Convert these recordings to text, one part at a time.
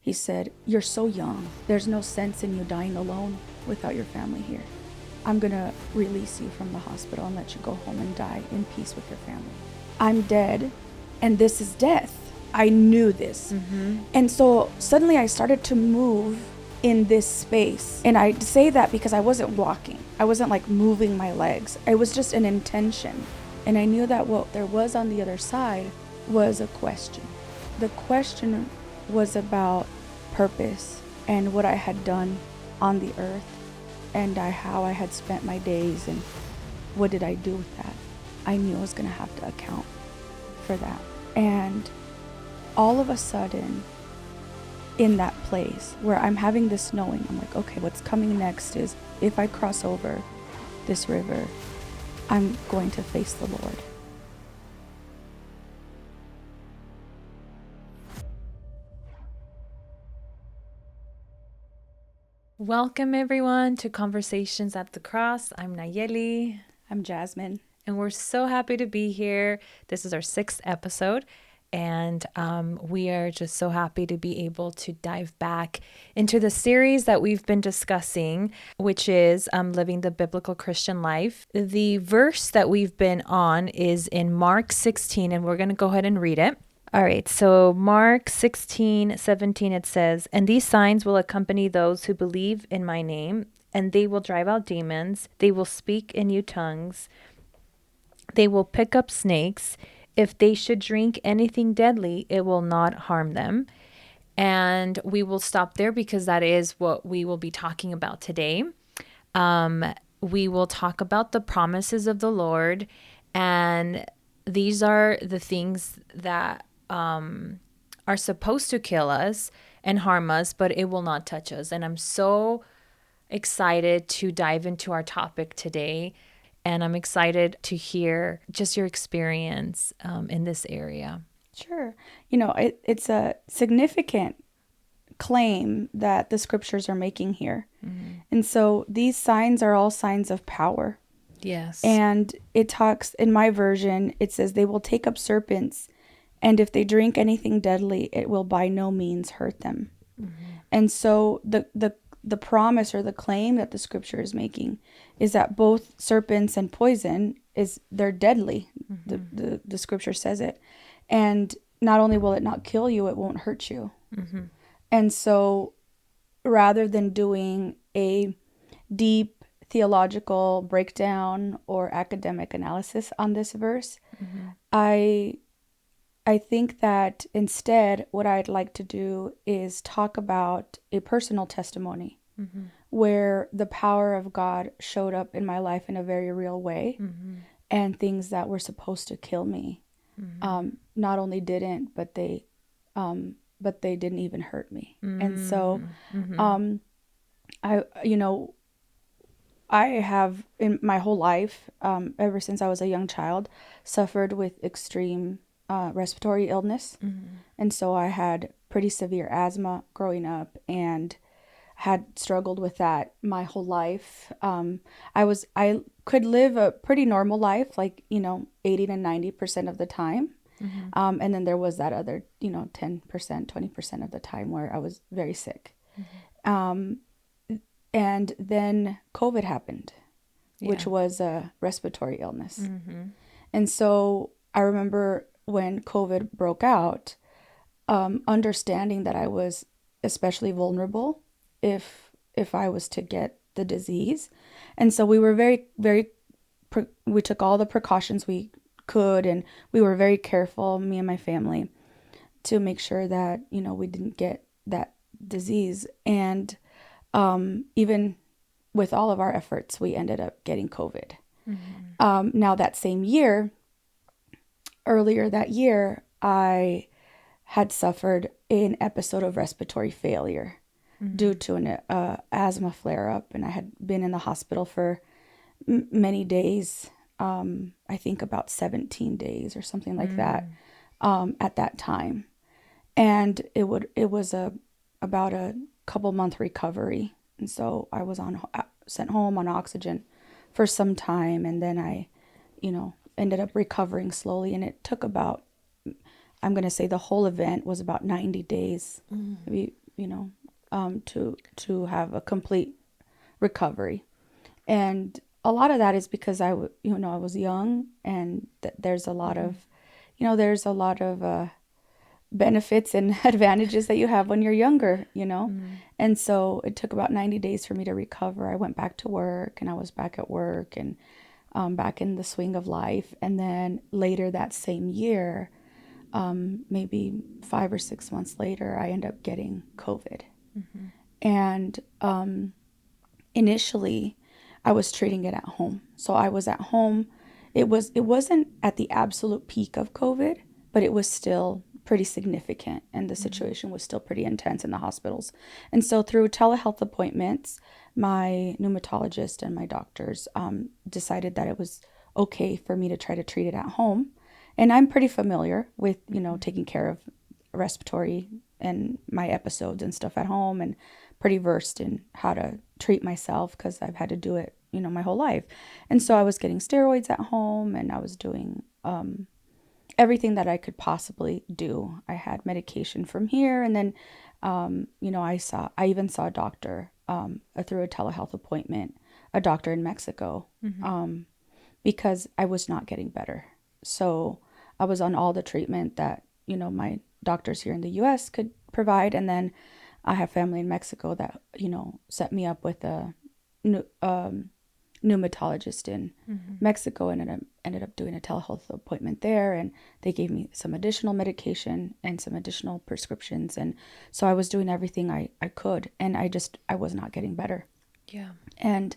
he said, "You're so young. There's no sense in you dying alone without your family here. I'm gonna release you from the hospital and let you go home and die in peace with your family. I'm dead, and this is death." I knew this. And so suddenly I started to move in this space. And I say that because I wasn't walking. I wasn't like moving my legs. It was just an intention. And I knew that what there was on the other side was a question. The question was about purpose and what I had done on the earth and how I had spent my days and what did I do with that. I knew I was going to have to account for that. And all of a sudden, in that place where I'm having this knowing, I'm like, okay, what's coming next is if I cross over this river, I'm going to face the Lord. Welcome everyone to Conversations at the Cross. I'm Nayeli. I'm Jasmine. And we're so happy to be here. This is our 6th episode. And we are just so happy to be able to dive back into the series that we've been discussing, which is Living the Biblical Christian Life. The verse that we've been on is in Mark 16, and we're going to go ahead and read it. All right, so Mark 16:17, it says, "And these signs will accompany those who believe in my name, and they will drive out demons. They will speak in new tongues. They will pick up snakes. If they should drink anything deadly, it will not harm them." And we will stop there because that is what we will be talking about today. We will talk about the promises of the Lord, and these are the things that are supposed to kill us and harm us, but it will not touch us. And I'm so excited to dive into our topic today. And I'm excited to hear just your experience in this area. Sure. You know, it's a significant claim that the scriptures are making here. And so these signs are all signs of power. Yes. And it talks, in my version, it says they will take up serpents, and if they drink anything deadly, it will by no means hurt them. And so the promise or the claim that the scripture is making is that both serpents and poison they're deadly. The scripture says it. And not only will it not kill you, it won't hurt you. And so rather than doing a deep theological breakdown or academic analysis on this verse, I think that instead what I'd like to do is talk about a personal testimony where the power of God showed up in my life in a very real way, and things that were supposed to kill me not only didn't, but they didn't even hurt me. And so I have in my whole life, ever since I was a young child, suffered with extreme respiratory illness. And so I had pretty severe asthma growing up and had struggled with that my whole life. I could live a pretty normal life, like, 80 to 90% of the time. And then there was that other, 10%, 20% of the time where I was very sick. And then COVID happened, which was a respiratory illness. And so I remember when COVID broke out, understanding that I was especially vulnerable if I was to get the disease. And so we were we took all the precautions we could, and we were very careful, me and my family, to make sure that, we didn't get that disease. And even with all of our efforts, we ended up getting COVID. Now that same year, earlier that year, I had suffered an episode of respiratory failure due to an asthma flare-up, and I had been in the hospital for many days, I think about 17 days or something like that, at that time. And it was about a couple month recovery. And so I was sent home on oxygen for some time, and then I, ended up recovering slowly, and it took about, I'm going to say the whole event was about 90 days, maybe to have a complete recovery. And a lot of that is because I was young, and there's a lot of, there's a lot of benefits and advantages that you have when you're younger. And so it took about 90 days for me to recover. I went back to work, and I was back at work, and back in the swing of life. And then later that same year, maybe 5 or 6 months later, I ended up getting COVID. And initially, I was treating it at home. So I was at home. It wasn't at the absolute peak of COVID, but it was still pretty significant, and the situation was still pretty intense in the hospitals. And so through telehealth appointments, my pneumatologist and my doctors decided that it was okay for me to try to treat it at home. And I'm pretty familiar with, taking care of respiratory and my episodes and stuff at home, and pretty versed in how to treat myself because I've had to do it, my whole life. And so I was getting steroids at home, and I was doing everything that I could possibly do. I had medication from here, and then, I even saw a doctor through a telehealth appointment, a doctor in Mexico, because I was not getting better. So I was on all the treatment that, my doctors here in the U.S. could provide. And then I have family in Mexico that, set me up with a pneumatologist in Mexico, and ended up doing a telehealth appointment there. And they gave me some additional medication and some additional prescriptions. And so I was doing everything I could. And I was not getting better. Yeah. And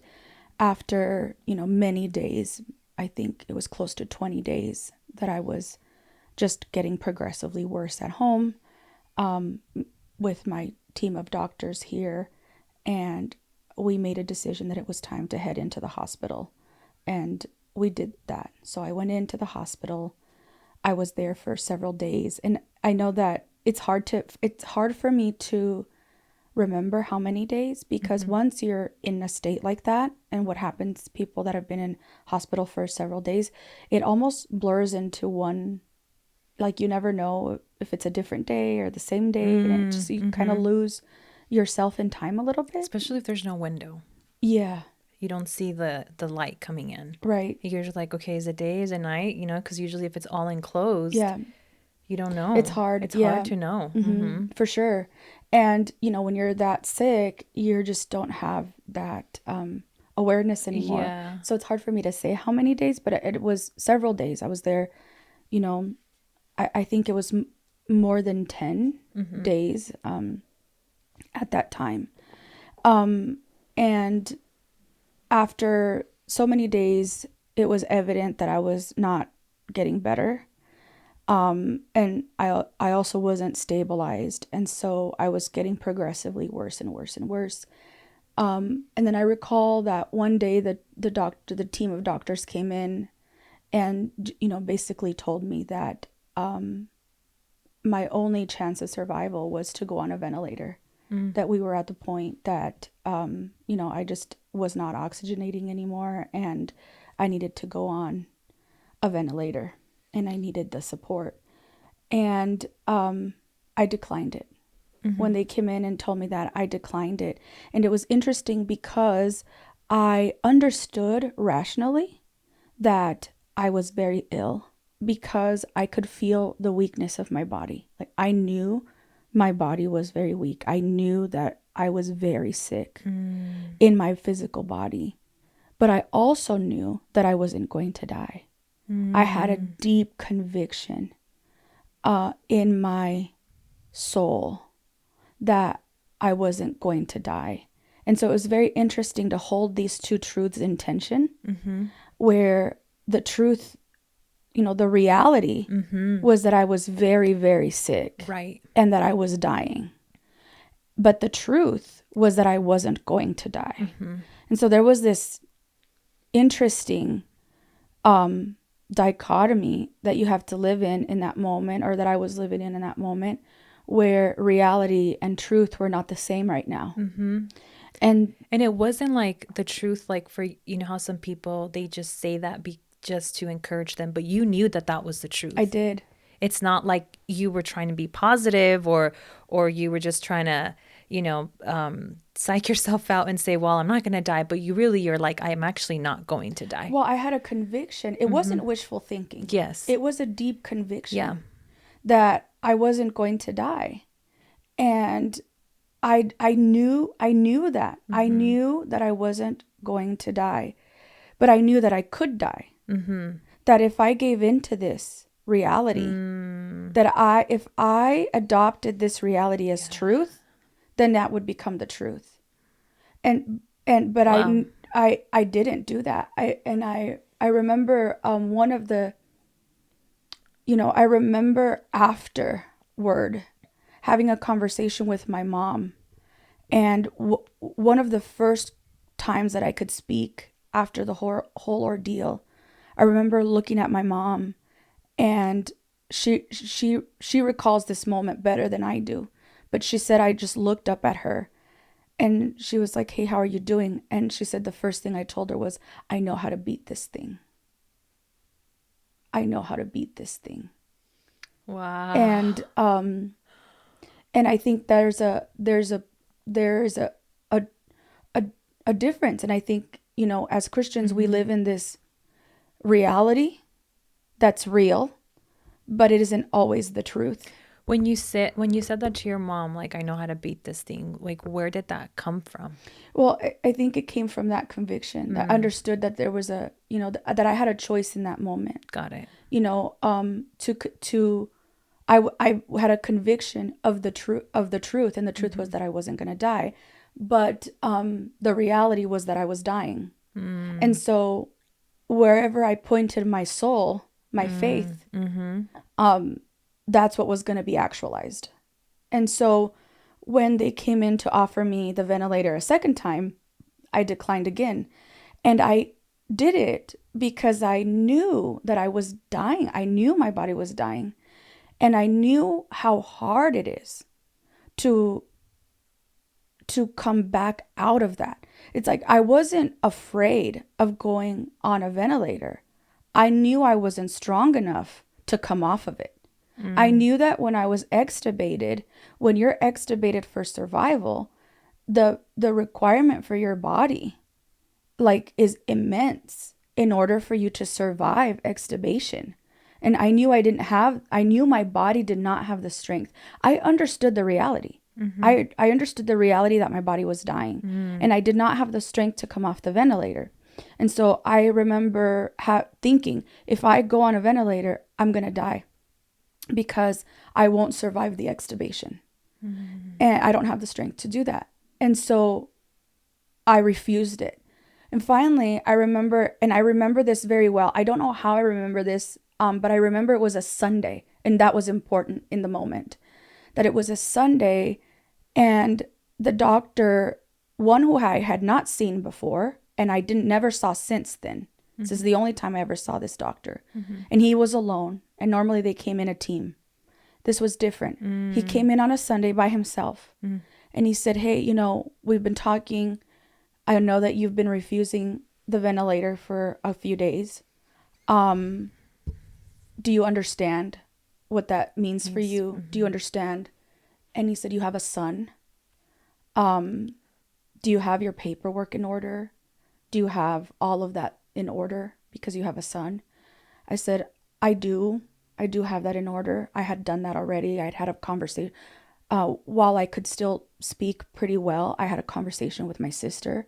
after, many days, I think it was close to 20 days that I was just getting progressively worse at home with my team of doctors here. And we made a decision that it was time to head into the hospital. And we did that. So I went into the hospital. I was there for several days. And I know that it's hard for me to remember how many days, because once you're in a state like that, and what happens, people that have been in hospital for several days, it almost blurs into one, like you never know if it's a different day or the same day, and it just, you kind of lose yourself in time a little bit. Especially if there's no window. Yeah. You don't see the light coming in. Right. You're just like, okay, is it day, is it night? Because usually if it's all enclosed, you don't know. It's hard. It's hard to know. For sure. And, when you're that sick, you just don't have that awareness anymore. Yeah. So it's hard for me to say how many days, but it was several days. I was there, I think it was more than 10 days at that time. And after so many days, it was evident that I was not getting better. And I also wasn't stabilized. And so I was getting progressively worse and worse and worse. And then I recall that one day the team of doctors came in and, basically told me that my only chance of survival was to go on a ventilator. That we were at the point that, I just was not oxygenating anymore, and I needed to go on a ventilator, and I needed the support. And I declined it. When they came in and told me that, I declined it. And it was interesting because I understood rationally that I was very ill, because I could feel the weakness of my body. Like, I knew my body was very weak. I knew that I was very sick in my physical body. But I also knew that I wasn't going to die. I had a deep conviction in my soul that I wasn't going to die. And so it was very interesting to hold these two truths in tension, where the truth, the reality was that I was very, very sick, right, and that I was dying. But the truth was that I wasn't going to die. And so there was this interesting dichotomy that you have to live in that moment, or that I was living in that moment, where reality and truth were not the same right now. And it wasn't like the truth, like for, how some people, they just say that just to encourage them, but you knew that was the truth. I did. It's not like you were trying to be positive, or you were just trying to, psych yourself out and say, well, I'm not going to die. But you're like, I'm actually not going to die. Well, I had a conviction. It wasn't wishful thinking. Yes. It was a deep conviction. Yeah. That I wasn't going to die. And I knew that. I knew that I wasn't going to die. But I knew that I could die. That if I gave into this reality, that if I adopted this reality as truth, then that would become the truth. But wow. I didn't do that. I remember one of the, I remember afterward having a conversation with my mom. And one of the first times that I could speak after the whole ordeal, I remember looking at my mom, and she recalls this moment better than I do. But she said, I just looked up at her, and she was like, hey, how are you doing? And she said the first thing I told her was, I know how to beat this thing. I know how to beat this thing. Wow. And I think there's a difference. And I think, as Christians, we live in this reality that's real, but it isn't always the truth. When you said that to your mom, like, I know how to beat this thing, like, where did that come from? Well, I think it came from that conviction, that I understood that there was that I had a choice in that moment. Got it. I had a conviction of the truth, and the truth was that I wasn't going to die, but the reality was that I was dying. And so wherever I pointed my soul, my faith, that's what was going to be actualized. And so when they came in to offer me the ventilator a second time, I declined again. And I did it because I knew that I was dying. I knew my body was dying. And I knew how hard it is to come back out of that. It's like I wasn't afraid of going on a ventilator. I knew I wasn't strong enough to come off of it. I knew that when I was extubated, when you're extubated for survival, the requirement for your body is immense in order for you to survive extubation. And I knew I knew my body did not have the strength. I understood the reality. I understood the reality that my body was dying, and I did not have the strength to come off the ventilator. And so I remember thinking, if I go on a ventilator, I'm going to die because I won't survive the extubation. And I don't have the strength to do that. And so I refused it. And finally, I remember this very well. I don't know how I remember this, but I remember it was a Sunday, and that was important in the moment. That it was a Sunday, and the doctor, one who I had not seen before, and I never saw since then. This is the only time I ever saw this doctor. And he was alone, and normally they came in a team. This was different. He came in on a Sunday by himself, and he said, hey, we've been talking. I know that you've been refusing the ventilator for a few days. Do you understand what that means for you? Do you understand? And he said, you have a son. Do you have your paperwork in order? Do you have all of that in order because you have a son? I said, I do. I do have that in order. I had done that already. I'd had a conversation. While I could still speak pretty well, I had a conversation with my sister,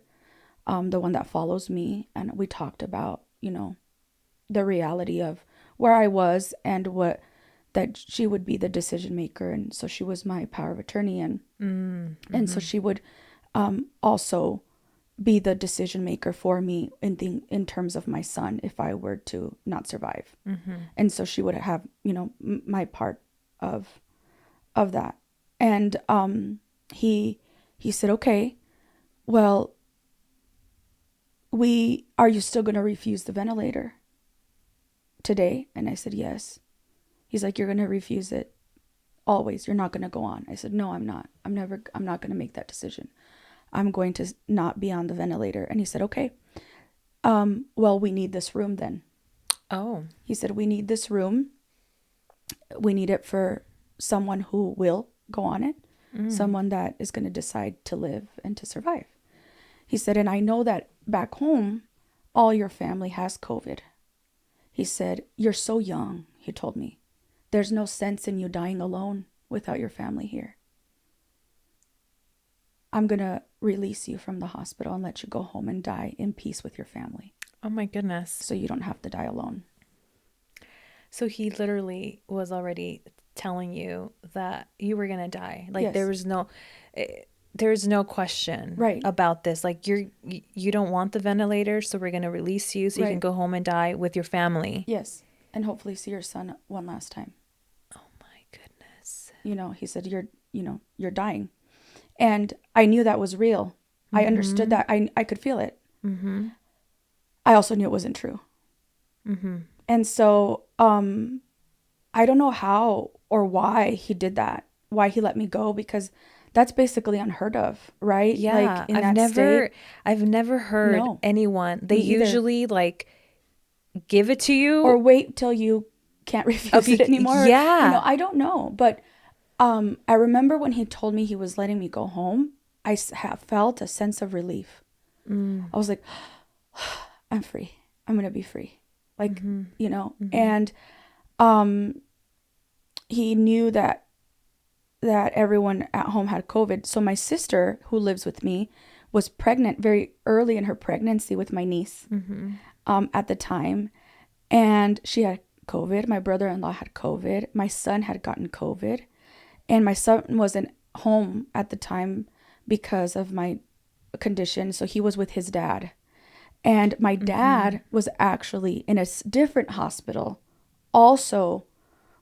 the one that follows me. And we talked about, the reality of where I was and that she would be the decision maker. And so she was my power of attorney. And so she would also be the decision maker for me in terms of my son if I were to not survive. And so she would have, my part of that. And he said, okay, well, are you still going to refuse the ventilator today? And I said, yes. He's like, you're going to refuse it always. You're not going to go on. I said, no, I'm not. I'm not going to make that decision. I'm going to not be on the ventilator. And he said, okay, well, we need this room then. Oh. He said, we need this room. We need it for someone who will go on it. someone that is going to decide to live and to survive. He said, and I know that back home, all your family has COVID. He said, you're so young, he told me. There's no sense in you dying alone without your family here. I'm going to release you from the hospital and let you go home and die in peace with your family. Oh my goodness. So you don't have to die alone. So he literally was already telling you that you were going to die. Like Yes. there's no question about this. Like you don't want the ventilator, so we're going to release you so you can go home and die with your family. Yes. And hopefully see your son one last time. Oh my goodness. He said, you're dying. And I knew that was real. I understood that. I could feel it. I also knew it wasn't true. And so, I don't know how or why he did that, why he let me go, because that's basically unheard of, right? Yeah. Like I've never heard anyone, they usually like give it to you or wait till you can't refuse it anymore. Yeah. I don't know. But, I remember when he told me he was letting me go home, I felt a sense of relief. I was like, I'm free. I'm going to be free. Like, and, he knew that everyone at home had COVID. So my sister, who lives with me, was pregnant very early in her pregnancy with my niece, at the time. And she had COVID. My brother-in-law had COVID. My son had gotten COVID. And my son wasn't home at the time because of my condition. So he was with his dad. And my dad was actually in a different hospital, also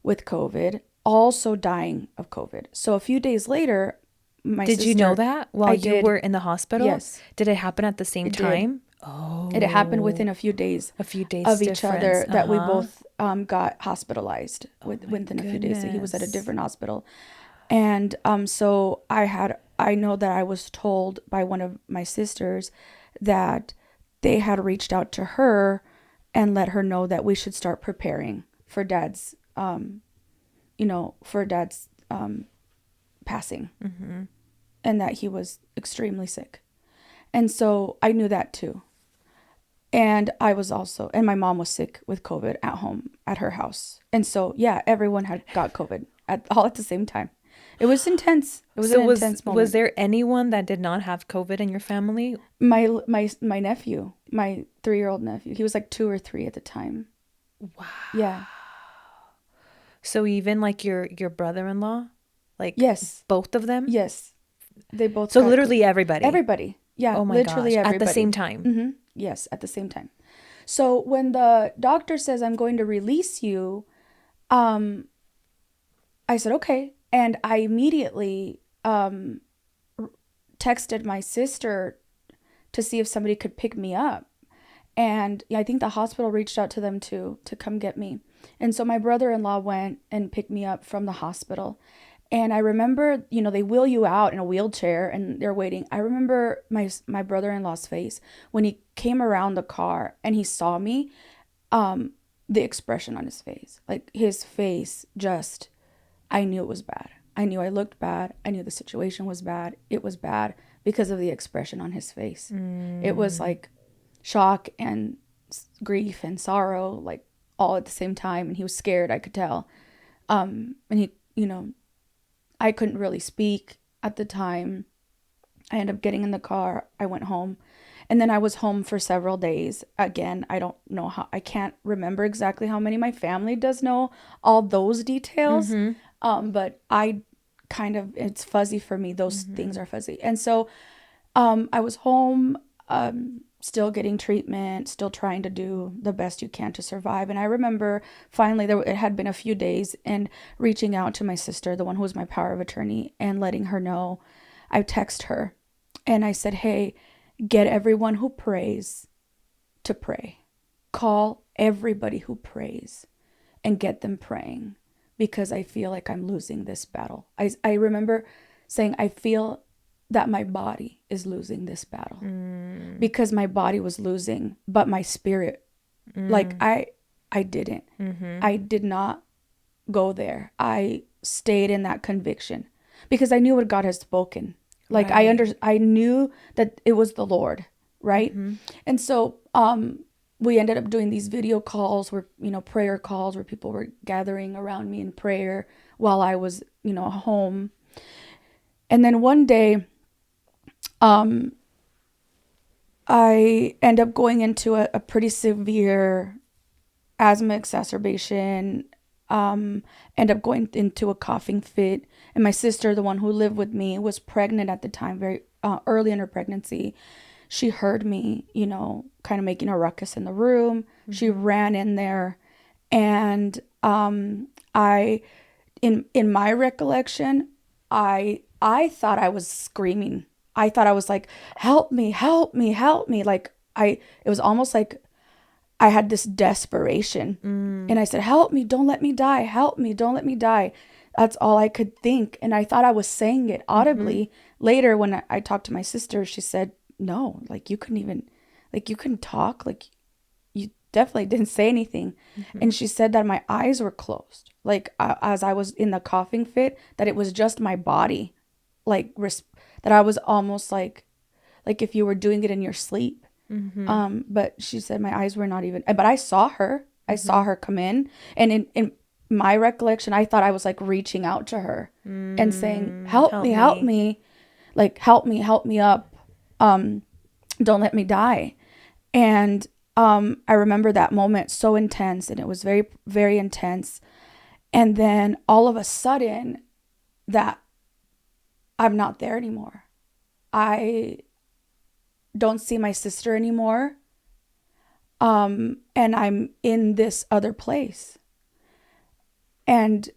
with COVID, also dying of COVID. So a few days later, Did you know that while you were in the hospital? Yes. Did it happen at the same time? Oh. It happened within a few days. Of each other that we both got hospitalized within a few days. So he was at a different hospital. And so I know that I was told by one of my sisters that they had reached out to her and let her know that we should start preparing for Dad's passing, and that he was extremely sick. And so I knew that too. And and my mom was sick with COVID at home at her house. And so, yeah, everyone had got COVID all at the same time. It was intense. It was an intense moment. Was there anyone that did not have COVID in your family? My nephew, my 3-year-old nephew, he was like 2 or 3 at the time. Wow. Yeah. So even like your brother-in-law, like yes, both of them? Yes. They both. So literally everybody. Everybody. Yeah. Oh my literally gosh. Everybody. At the same time. Yes, at the same time. So when the doctor says, I'm going to release you, I said, okay. And I immediately texted my sister to see if somebody could pick me up. And I think the hospital reached out to them to come get me. And so my brother-in-law went and picked me up from the hospital. And I remember, they wheel you out in a wheelchair and they're waiting. I remember my brother-in-law's face when he came around the car and he saw me, the expression on his face, like his face just, I knew it was bad. I knew I looked bad. I knew the situation was bad. It was bad because of the expression on his face. It was like shock and grief and sorrow, like all at the same time. And he was scared, I could tell. And he, I couldn't really speak at the time. I ended up getting in the car. I went home. And then I was home for several days. Again, I don't know I can't remember exactly how many. My family does know all those details. But it's fuzzy for me. Those things are fuzzy. And so I was home, still getting treatment, still trying to do the best you can to survive. And I remember finally it had been a few days and reaching out to my sister, the one who was my power of attorney, and letting her know. I text her and I said, hey, get everyone who prays to pray. Call everybody who prays and get them praying, because I feel like I'm losing this battle. I remember saying, I feel that my body is losing this battle, because my body was losing, but my spirit, like I didn't. I did not go there. I stayed in that conviction. because I knew what God has spoken. Like I knew that it was the Lord, right? And so we ended up doing these video calls where, prayer calls where people were gathering around me in prayer while I was, home. And then one day, I end up going into a pretty severe asthma exacerbation, end up going into a coughing fit. And my sister, the one who lived with me, was pregnant at the time, very early in her pregnancy. She heard me, kind of making a ruckus in the room. She ran in there, and I, in my recollection, I thought I was screaming. I thought I was like, help me, help me, help me. Like it was almost like I had this desperation. And I said, help me, don't let me die. Help me, don't let me die. That's all I could think. And I thought I was saying it audibly. Later, when I talked to my sister, she said, no, like you couldn't talk. Like you definitely didn't say anything. And she said that my eyes were closed. Like as I was in the coughing fit, that it was just my body. Like that I was almost like if you were doing it in your sleep. But she said my eyes were not even, but I saw her. I saw her come in. And in my recollection, I thought I was like reaching out to her and saying, help me. Like, help me up. Don't let me die. And I remember that moment so intense, and it was very, very intense. And then all of a sudden that I'm not there anymore. I don't see my sister anymore. And I'm in this other place. And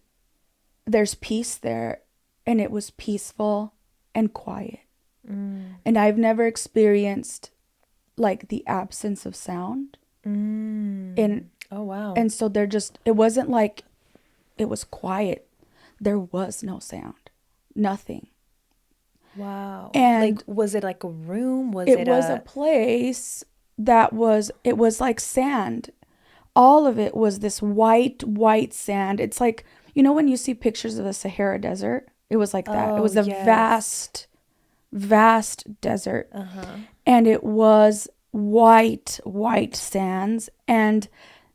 there's peace there. And it was peaceful and quiet. And I've never experienced like the absence of sound. And oh wow. And so it wasn't like it was quiet. There was no sound. Nothing. Wow. And like, was it like a room? It was a place that it was like sand. All of it was this white sand. It's like, when you see pictures of the Sahara Desert, it was like that. It was a vast desert. And it was white sands. And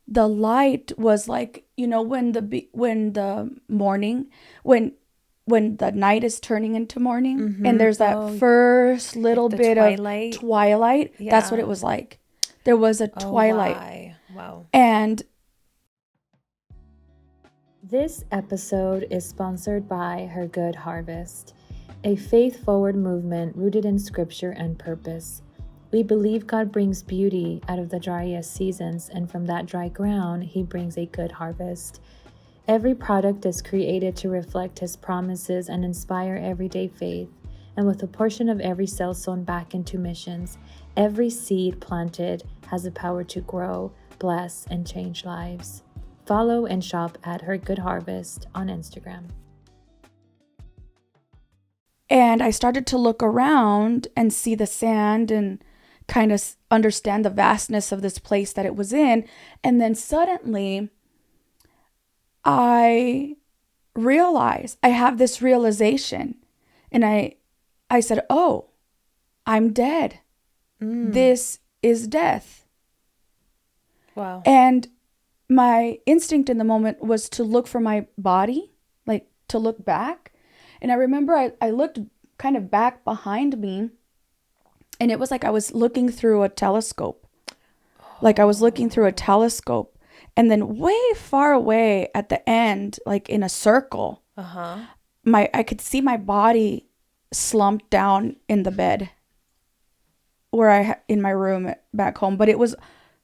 the light was like, when the night is turning into morning, and there's that first little like bit twilight. of twilight. Yeah. That's what it was like. There was a twilight. Wow. And this episode is sponsored by Her Good Harvest, a faith-forward movement rooted in scripture and purpose. We believe God brings beauty out of the driest seasons, and from that dry ground, He brings a good harvest. Every product is created to reflect His promises and inspire everyday faith. And with a portion of every sale sown back into missions, every seed planted has the power to grow, bless, and change lives. Follow and shop at Her Good Harvest on Instagram. And I started to look around and see the sand and kind of understand the vastness of this place that it was in. And then suddenly I realized, I have this realization, and I said, oh, I'm dead. This is death. Wow. And my instinct in the moment was to look for my body, like to look back. And I remember I looked kind of back behind me, and it was like I was looking through a telescope. Like I was looking through a telescope. And then way far away at the end, like in a circle, I could see my body slumped down in the bed in my room back home. But it was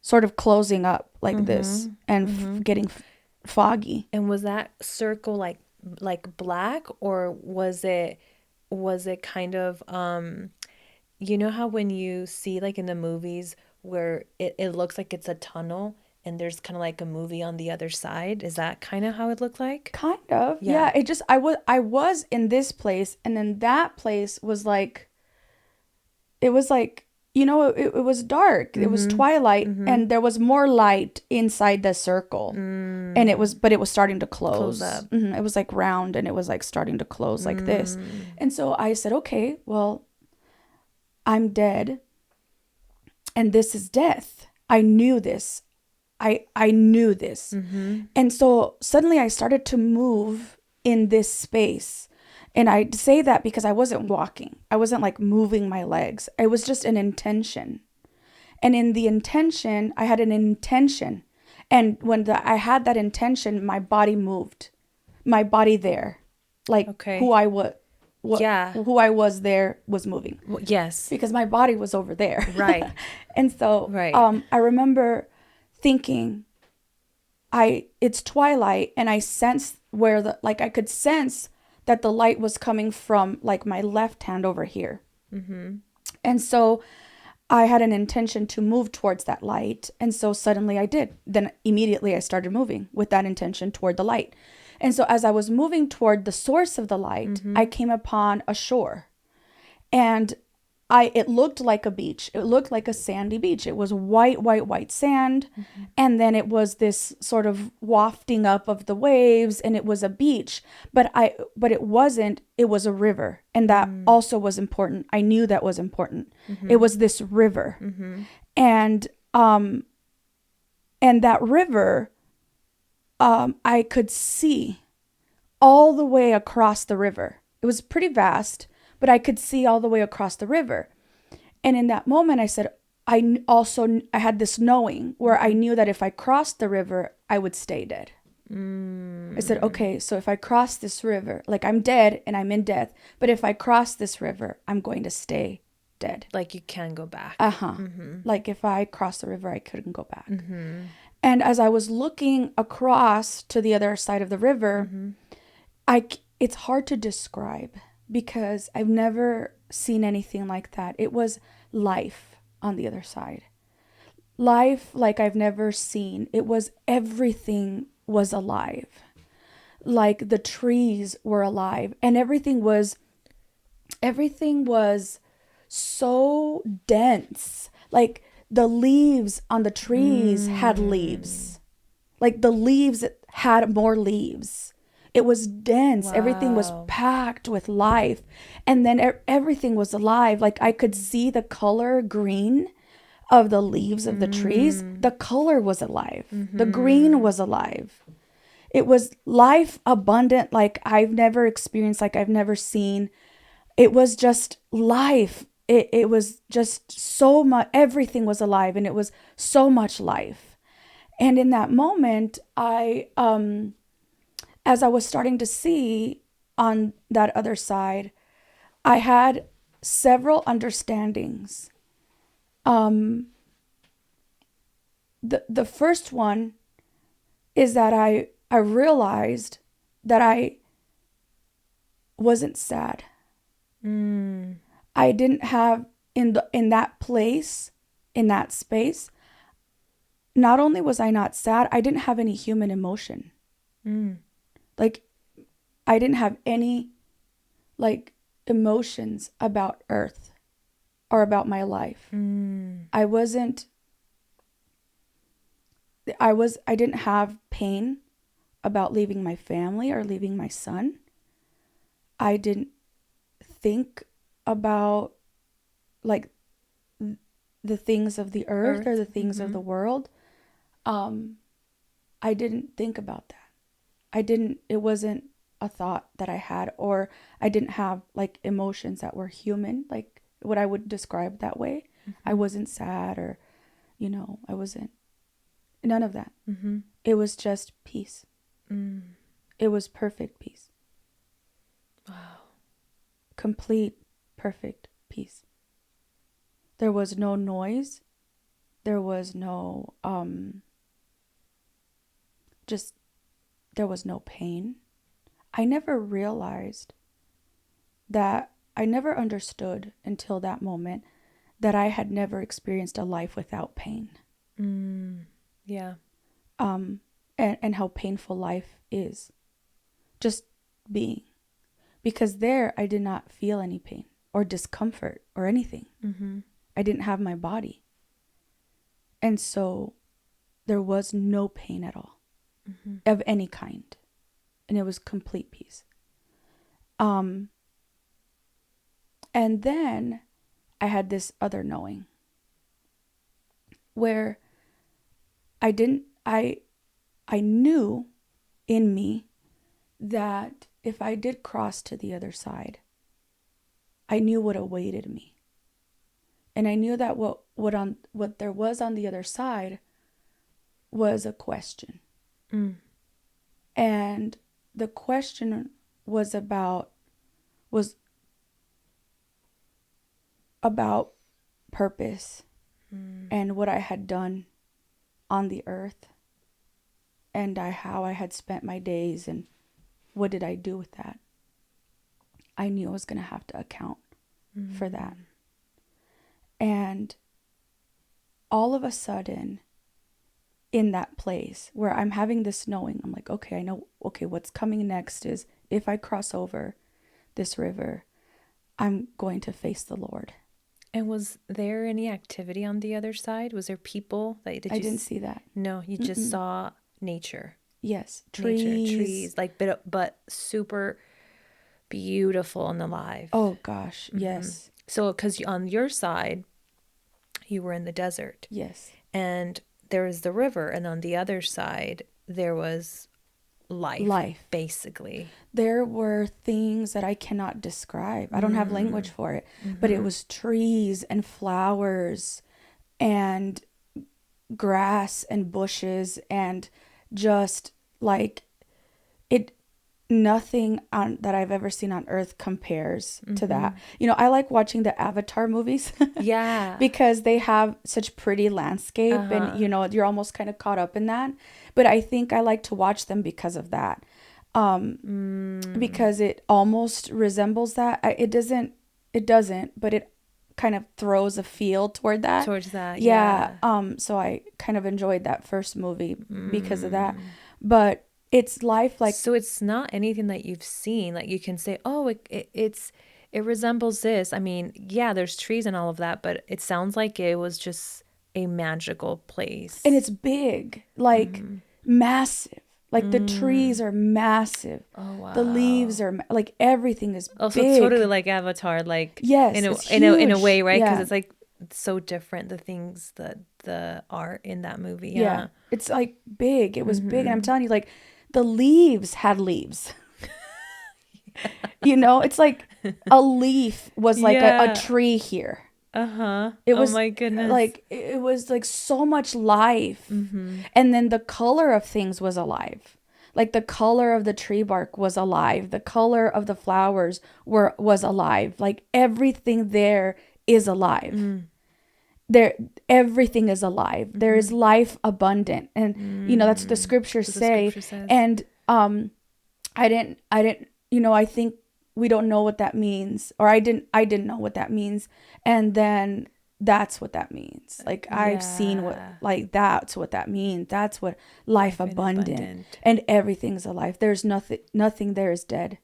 sort of closing up like this and getting foggy. And was that circle like black, or was it kind of how when you see like in the movies where it looks like it's a tunnel and there's kind of like a movie on the other side? Is that kind of how it looked like? Kind of. Yeah. It just, I was in this place, and then that place was like, it was like, it was dark. It was twilight, and there was more light inside the circle. And it was starting to close up. It was like round, and it was like starting to close like this. And so I said, okay, well, I'm dead, and this is death. I knew this. I knew this. And so suddenly I started to move in this space. And I say that because I wasn't walking. I wasn't like moving my legs. It was just an intention. And in the intention, I had an intention. And when I had that intention, my body moved. My body there. Like who I was. Who I was there was moving. Yes. Because my body was over there. Right. And so I remember thinking, it's twilight, and I sensed I could sense that the light was coming from like my left hand over here. And so I had an intention to move towards that light. And so suddenly I did. Then immediately I started moving with that intention toward the light. And so as I was moving toward the source of the light, I came upon a shore. And it looked like a beach. It looked like a sandy beach. It was white sand. And then it was this sort of wafting up of the waves, and it was a beach. But it wasn't. It was a river. And that also was important. I knew that was important. It was this river. And that river, I could see all the way across the river. It was pretty vast, but I could see all the way across the river. And in that moment, I said, I had this knowing where I knew that if I crossed the river, I would stay dead. I said, okay, so if I cross this river, like I'm dead and I'm in death, but if I cross this river, I'm going to stay dead. Like you can go back. Like if I crossed the river, I couldn't go back. And as I was looking across to the other side of the river, it's hard to describe, because I've never seen anything like that. It was life on the other side. Life like I've never seen. It was everything was alive. Like the trees were alive, and everything was so dense. Like the leaves on the trees had leaves. Like the leaves had more leaves. It was dense. Wow. Everything was packed with life. And then everything was alive. Like I could see the color green of the leaves of the trees. The color was alive. The green was alive. It was life abundant like I've never experienced, like I've never seen. It was just life. It was just so much. Everything was alive, and it was so much life. And in that moment, as I was starting to see on that other side, I had several understandings. The first one is that I realized that I wasn't sad. I didn't have in that place, in that space. Not only was I not sad, I didn't have any human emotion. Like, I didn't have any, like, emotions about Earth or about my life. I didn't have pain about leaving my family or leaving my son. I didn't think about, like, the things of the earth or the things of the world. I didn't think about that. It wasn't a thought that I had, or I didn't have like emotions that were human, like what I would describe that way. I wasn't sad, or, I wasn't, none of that. It was just peace. It was perfect peace. Wow. Complete, perfect peace. There was no noise. There was no, there was no pain. I never realized that, I never understood until that moment that I had never experienced a life without pain. Yeah. And how painful life is. Just being. Because there I did not feel any pain or discomfort or anything. I didn't have my body. And so there was no pain at all of any kind. And it was complete peace. And then I had this other knowing where I knew in me that if I did cross to the other side, I knew what awaited me. And I knew that what there was on the other side was a question. And the question was about purpose and what I had done on the earth and how I had spent my days and what did I do with that. I knew I was going to have to account for that. And all of a sudden, in that place where I'm having this knowing, I'm like, okay, I know, okay, what's coming next is if I cross over this river, I'm going to face the Lord. And was there any activity on the other side? Was there people that I didn't see that. No, you just saw nature. Yes, trees, like but super beautiful and alive. Oh gosh, yes. So, because on your side, you were in the desert. Yes. And there was the river, and on the other side, there was life. Basically. There were things that I cannot describe. I don't have language for it, but it was trees and flowers and grass and bushes and just like it. Nothing that I've ever seen on earth compares to that. You know, I like watching the Avatar movies. Yeah. Because they have such pretty landscape and, you know, you're almost kind of caught up in that. But I think I like to watch them because of that. Because it almost resembles that. It doesn't, but it kind of throws a feel toward that. Towards that, yeah. So I kind of enjoyed that first movie because of that. But it's life like... So it's not anything that you've seen. Like you can say, oh, it resembles this. I mean, yeah, there's trees and all of that, but it sounds like it was just a magical place. And it's big, like massive. Like the trees are massive. Oh, wow. The leaves are like everything is big. So it's totally like Avatar, like yes, in a way, right? Because it's like it's so different, the things that the art in that movie. Yeah. It's like big. It was big, and I'm telling you, like the leaves had leaves. You know, it's like a leaf was like a tree here. It was, oh my goodness. Like it was like so much life. And then the color of things was alive. Like the color of the tree bark was alive. The color of the flowers was alive. Like everything there is alive. Everything is alive. There is life abundant. And you know, that's what the scriptures say. And I didn't, you know, I think we don't know what that means, or I didn't know what that means. And then that's what that means. Like I've seen that's what that means. That's what life abundant. And everything's alive. There's nothing there is dead.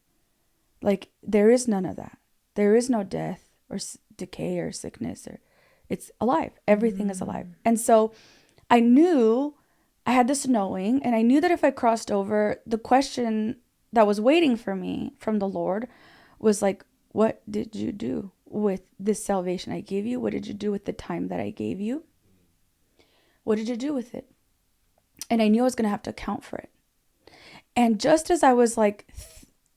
Like there is none of that. There is no death or decay or sickness, or it's alive. Everything is alive. And so I knew, I had this knowing, and I knew that if I crossed over, the question that was waiting for me from the Lord was like, what did you do with this salvation I gave you? What did you do with the time that I gave you? What did you do with it? And I knew I was going to have to account for it. And just as I was like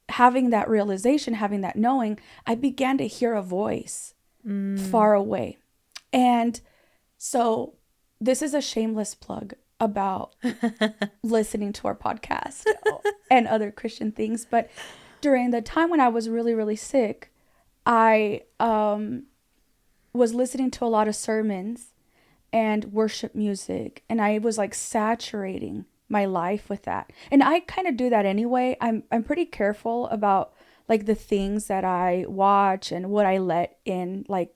having that realization, having that knowing, I began to hear a voice far away. And so this is a shameless plug about listening to our podcast and other Christian things. But during the time when I was really, really sick, I was listening to a lot of sermons and worship music, and I was like saturating my life with that. And I kind of do that anyway. I'm pretty careful about like the things that I watch and what I let in, like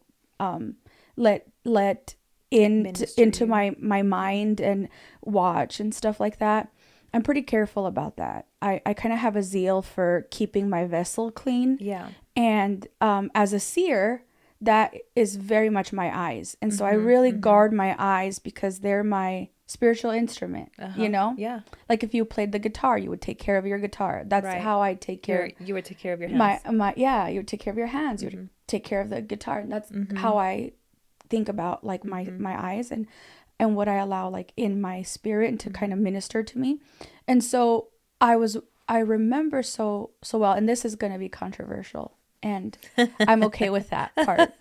let into my mind and watch and stuff like that. I'm pretty careful about that. I kind of have a zeal for keeping my vessel clean. Yeah. And as a seer, that is very much my eyes. And so I really guard my eyes because they're my spiritual instrument, you know? Yeah. Like if you played the guitar, you would take care of your guitar. That's how I take care. You would take care of your hands. You would take care of your hands. You would take care of the guitar. And that's how I think about like my eyes and what I allow like in my spirit to kind of minister to me. And so I remember so well, and this is going to be controversial, and I'm okay with that part.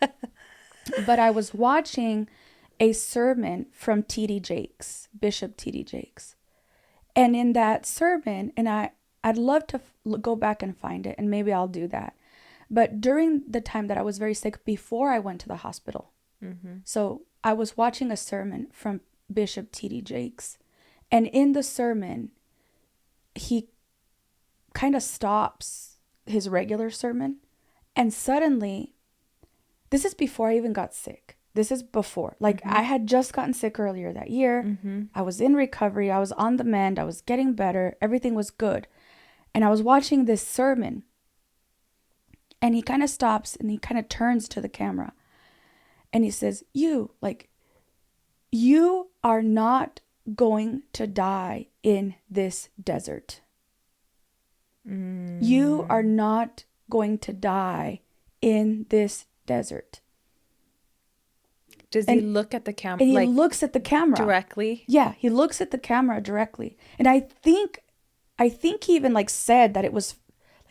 But I was watching a sermon from T.D. Jakes, Bishop T.D. Jakes. And in that sermon, and I'd love to go back and find it, and maybe I'll do that. But during the time that I was very sick, before I went to the hospital, so I was watching a sermon from Bishop T.D. Jakes. And in the sermon, he kind of stops his regular sermon. And suddenly, this is before I even got sick. This is before. Like, I had just gotten sick earlier that year. I was in recovery. I was on the mend. I was getting better. Everything was good. And I was watching this sermon. And he kind of stops and he kind of turns to the camera. And he says, you are not going to die in this desert. You are not going to die in this desert. Does he look at the camera? And he looks at the camera directly. Yeah, he looks at the camera directly. And I think he even like said that it was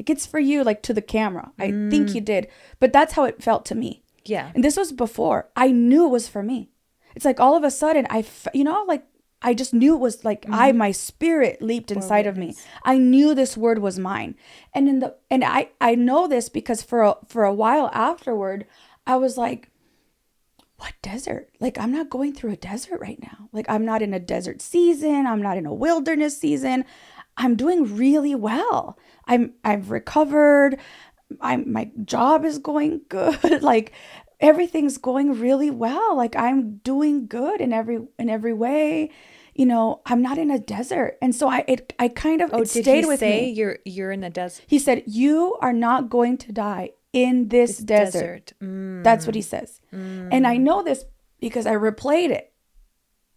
like, it's for you, like to the camera. I think he did, but that's how it felt to me. Yeah. And this was before I knew it was for me. It's like all of a sudden I just knew it was like my spirit leaped inside of me. I knew this word was mine. And I know this because for a while afterward, I was like, what desert? Like, I'm not going through a desert right now. Like, I'm not in a desert season. I'm not in a wilderness season. I'm doing really well. I've recovered. My job is going good. Like, everything's going really well. Like, I'm doing good in every way. You know, I'm not in a desert. And so it kind of it stayed with me. You're in the desert? He said, you are not going to die in this desert. That's what he says. And I know this because I replayed it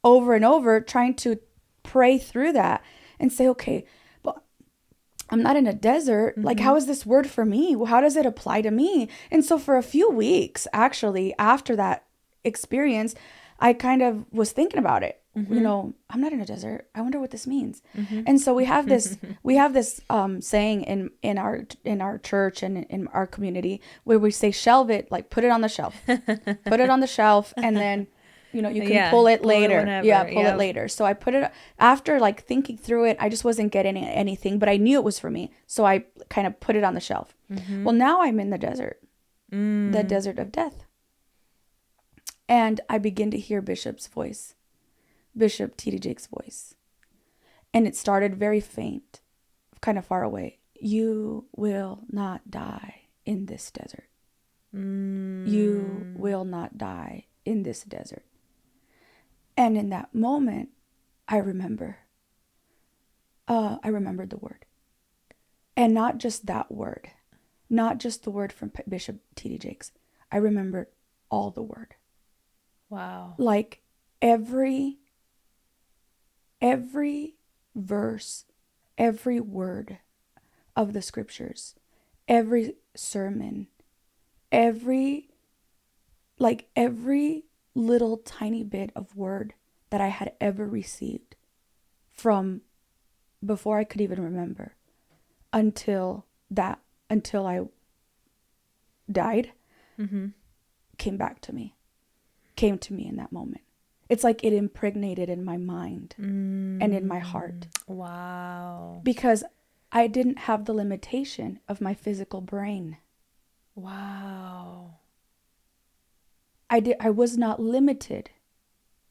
over and over, trying to pray through that and say, okay, but I'm not in a desert. Like, how is this word for me? How does it apply to me? And so for a few weeks, actually, after that experience, I kind of was thinking about it. You know, I'm not in a desert. I wonder what this means. And so we have this saying in our church and in our community where we say, shelve it, like put it on the shelf, put it on the shelf, and then you can pull it later. Pull it later. So I put it after like thinking through it. I just wasn't getting anything, but I knew it was for me. So I kind of put it on the shelf. Well, now I'm in the desert, the desert of death. And I begin to hear Bishop T.D. Jakes' voice. And it started very faint, kind of far away. You will not die in this desert. You will not die in this desert. And in that moment, I remembered the word. And not just that word, not just the word from Bishop T.D. Jakes. I remembered all the word. Wow. Like every verse, every word of the scriptures, every sermon, every little tiny bit of word that I had ever received from before I could even remember until I died, came to me in that moment. It's like it impregnated in my mind and in my heart. Wow. Because I didn't have the limitation of my physical brain. Wow. I was not limited.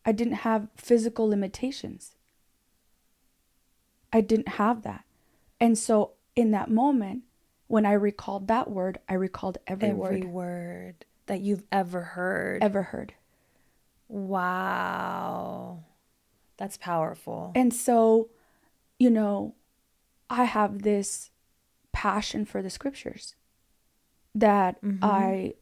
I didn't have physical limitations. I didn't have that. And so in that moment, when I recalled that word, I recalled every word that you've ever heard. Wow. That's powerful. And so, I have this passion for the scriptures that I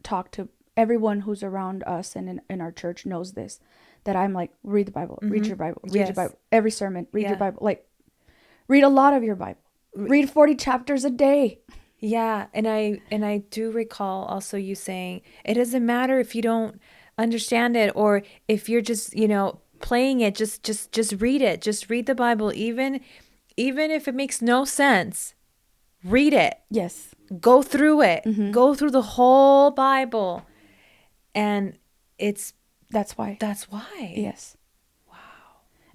talk to everyone who's around us and in our church knows this, that I'm like, read the Bible, read your Bible, read your Bible. Every sermon, read your Bible. Like, read a lot of your Bible. Read 40 chapters a day. Yeah. And I do recall also you saying, it doesn't matter if you don't understand it, or if you're just, playing it, just read it. Just read the Bible. Even if it makes no sense, read it. Yes. Go through it. Go through the whole Bible. And that's why. Yes. Wow.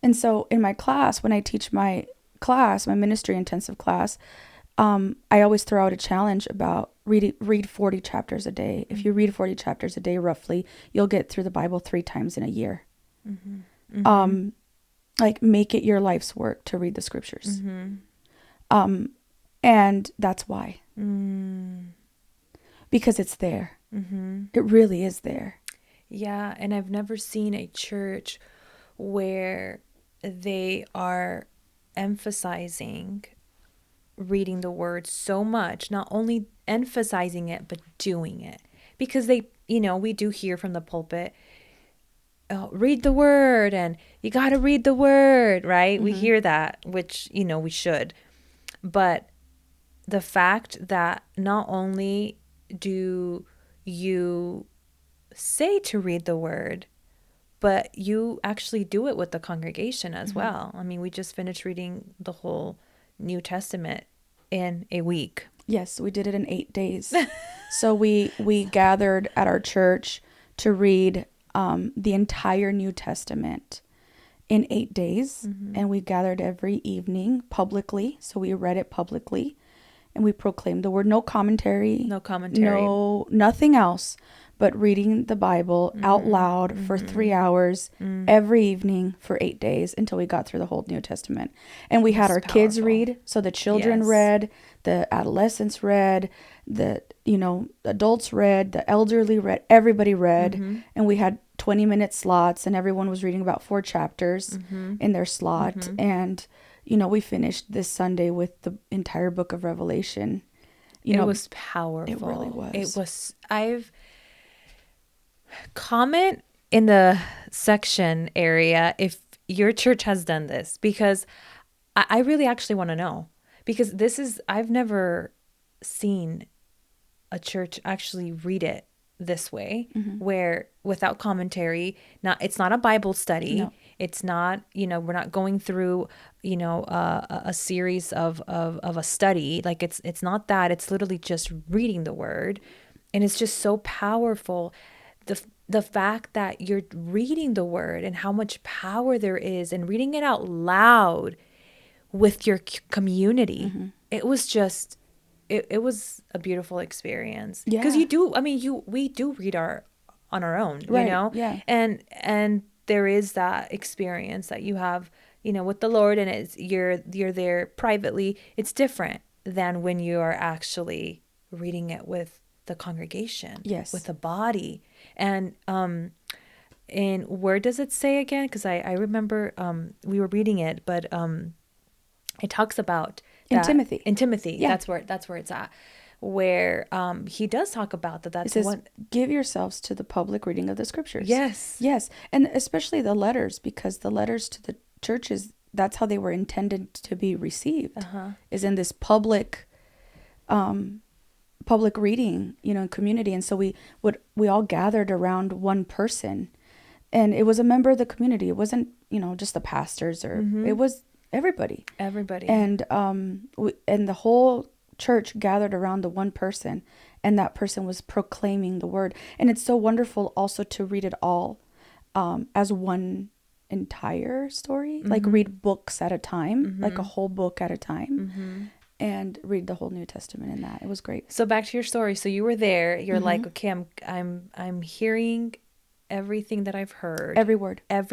And so in my class, when I teach my ministry intensive class, I always throw out a challenge about read 40 chapters a day. If you read 40 chapters a day, roughly, you'll get through the Bible 3 times in a year. Like, make it your life's work to read the scriptures. And that's why. Because it's there. It really is there. Yeah. And I've never seen a church where they are emphasizing reading the word so much, not only emphasizing it, but doing it. Because we do hear from the pulpit, read the word, and you got to read the word, right? We hear that, which, we should. But the fact that not only do you say to read the word, but you actually do it with the congregation as well. I mean, we just finished reading the whole New Testament in a week. Yes, we did it in 8 days. So we gathered at our church to read the entire New Testament in 8 days. And we gathered every evening publicly. So we read it publicly. And we proclaimed the word. No commentary. No, nothing else. But reading the Bible out loud for 3 hours every evening for 8 days until we got through the whole New Testament. And we had our kids read. So the children read, the adolescents read, the adults read, the elderly read, everybody read. And we had 20-minute slots, and everyone was reading about 4 chapters in their slot. And we finished this Sunday with the entire book of Revelation. It was powerful. It really was. Comment in the section area if your church has done this, because I really actually want to know, because I've never seen a church actually read it this way, where without commentary. Now, it's not a Bible study. No. It's not, we're not going through, a series of a study. Like, it's not that. It's literally just reading the word. And it's just so powerful. The fact that you're reading the word and how much power there is in reading it out loud with your community. It was just, it was a beautiful experience. Yeah. Because we do read on our own, right. Yeah. And there is that experience that you have, with the Lord, and you're there privately. It's different than when you are actually reading it with the congregation. Yes. With the body. And where does it say again? Because I remember we were reading it, but it talks about that, in Timothy. Yeah. That's where it's at. Where he does talk about that. That's it says, give yourselves to the public reading of the scriptures. Yes. And especially the letters, because the letters to the churches, that's how they were intended to be received, is in this public reading, in community. And so we all gathered around one person, and it was a member of the community. It wasn't, just the pastors, or it was everybody. And and the whole church gathered around the one person, and that person was proclaiming the word. And it's so wonderful also to read it all as one entire story, like read books at a time, like a whole book at a time, and read the whole New Testament in that. It was great. So back to your story. So you were there. You're like, okay, I'm hearing everything that I've heard. Every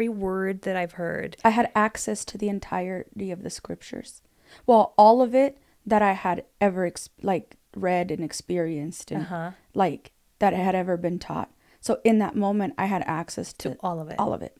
word that I've heard. I had access to the entirety of the scriptures. Well, all of it that I had ever read and experienced, and that had ever been taught. So in that moment, I had access to all of it. All of it.